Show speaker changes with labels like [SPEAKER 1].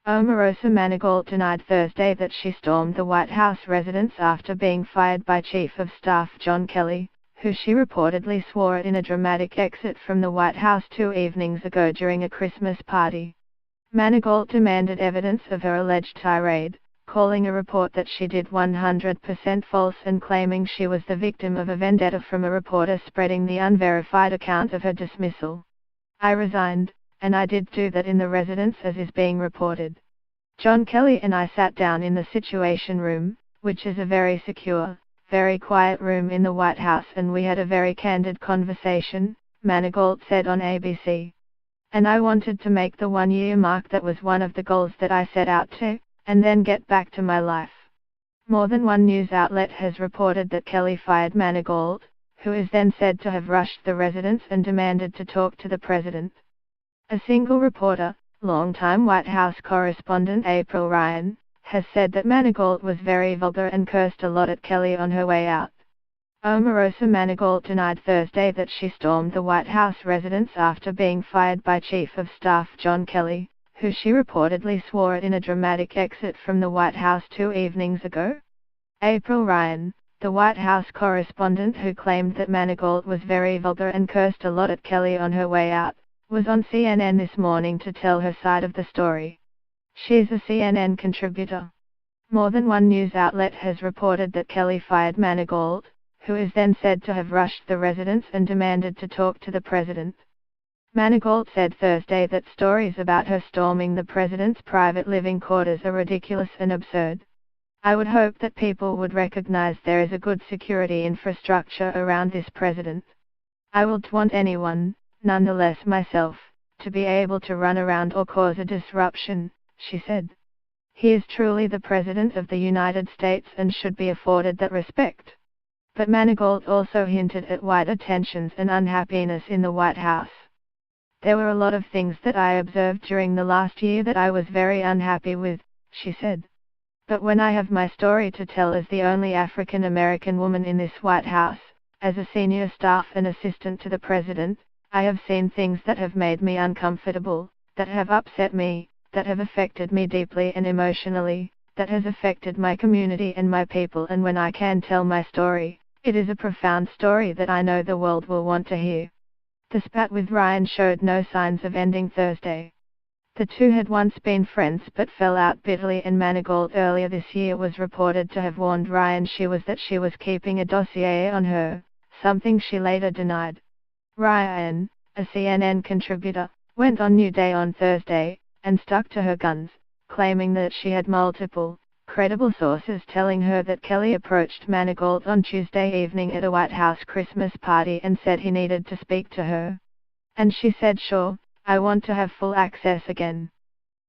[SPEAKER 1] Omarosa Manigault denied Thursday that she stormed the White House residence after being fired by Chief of Staff John Kelly, who she reportedly swore at in a dramatic exit from the White House 2 evenings ago during a Christmas party. Manigault demanded evidence of her alleged tirade, calling a report that she did 100% false and claiming she was the victim of a vendetta from a reporter spreading the unverified account of her dismissal. "I resigned, and I did do that in the residence as is being reported. John Kelly and I sat down in the Situation Room, which is a very secure, very quiet room in the White House, and we had a very candid conversation," Manigault said on ABC. "And I wanted to make the 1-year mark. That was one of the goals that I set out to, and then get back to my life." More than one news outlet has reported that Kelly fired Manigault, who is then said to have rushed the residence and demanded to talk to the president. A single reporter, longtime White House correspondent April Ryan, has said that Manigault was very vulgar and cursed a lot at Kelly on her way out. Omarosa Manigault denied Thursday that she stormed the White House residence after being fired by Chief of Staff John Kelly, who she reportedly swore at in a dramatic exit from the White House 2 evenings ago. April Ryan, the White House correspondent who claimed that Manigault was very vulgar and cursed a lot at Kelly on her way out, was on CNN this morning to tell her side of the story. She's a CNN contributor. More than one news outlet has reported that Kelly fired Manigault, who is then said to have rushed the residence and demanded to talk to the president. Manigault said Thursday that stories about her storming the president's private living quarters are ridiculous and absurd. "I would hope that people would recognize there is a good security infrastructure around this president. I wouldn't want anyone, nonetheless myself, to be able to run around or cause a disruption," she said. "He is truly the President of the United States and should be afforded that respect." But Manigault also hinted at wider tensions and unhappiness in the White House. "There were a lot of things that I observed during the last year that I was very unhappy with," she said. "But when I have my story to tell as the only African American woman in this White House, as a senior staff and assistant to the President, I have seen things that have made me uncomfortable, that have upset me, that have affected me deeply and emotionally, that has affected my community and my people, and when I can tell my story, it is a profound story that I know the world will want to hear." The spat with Ryan showed no signs of ending Thursday. The two had once been friends but fell out bitterly, and Manigault earlier this year was reported to have warned Ryan she was keeping a dossier on her, something she later denied. Ryan, a CNN contributor, went on New Day on Thursday, and stuck to her guns, claiming that she had multiple, credible sources telling her that Kelly approached Manigault on Tuesday evening at a White House Christmas party and said he needed to speak to her. "And she said, 'Sure, I want to have full access again.'"